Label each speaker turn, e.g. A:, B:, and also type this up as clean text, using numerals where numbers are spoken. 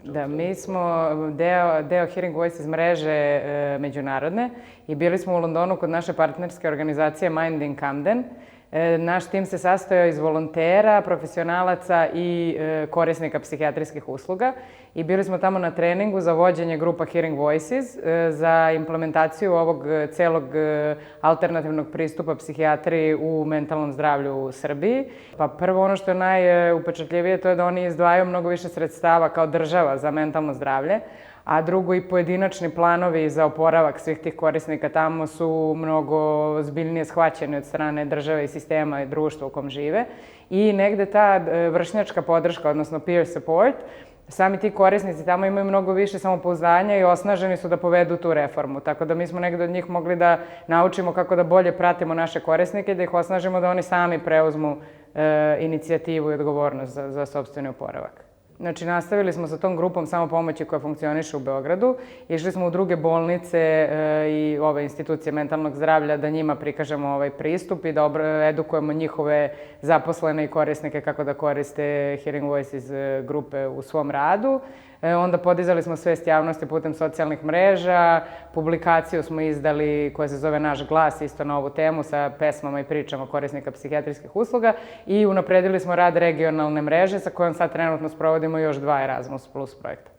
A: Da, mi smo deo Hearing Voices mreže međunarodne i bili smo u Londonu kod naše partnerske organizacije Mind in Camden. Naš tim se sastojao iz volontera, profesionalaca i korisnika psihijatrijskih usluga i bili smo tamo na treningu za vođenje grupa Hearing Voices za implementaciju ovog celog alternativnog pristupa psihijatriji u mentalnom zdravlju u Srbiji. Pa prvo ono što je najupečatljivije to je da oni izdvajaju mnogo više sredstava kao država za mentalno zdravlje, a drugo i pojedinačni planovi za oporavak svih tih korisnika tamo su mnogo zbiljnije shvaćeni od strane države i sistema i društva u kom žive. I negde ta vršnjačka podrška, odnosno peer support, sami ti korisnici tamo imaju mnogo više samopouzdanja i osnaženi su da povedu tu reformu. Tako da mi smo negde od njih mogli da naučimo kako da bolje pratimo naše korisnike i da ih osnažimo da oni sami preuzmu inicijativu i odgovornost za sopstveni oporavak. Znači, nastavili smo sa tom grupom samopomoći koja funkcioniše u Beogradu. Išli smo u druge bolnice i ove institucije mentalnog zdravlja da njima prikažemo ovaj pristup i da edukujemo njihove zaposlene i korisnike kako da koriste Hearing Voices grupe u svom radu. Onda podizali smo svest javnosti putem socijalnih mreža, publikaciju smo izdali koja se zove Naš glas, isto na ovu temu sa pesmama i pričama korisnika psihijatrijskih usluga i unapredili smo rad regionalne mreže sa kojom sad trenutno sprovodimo još 2 Erasmus Plus projekta.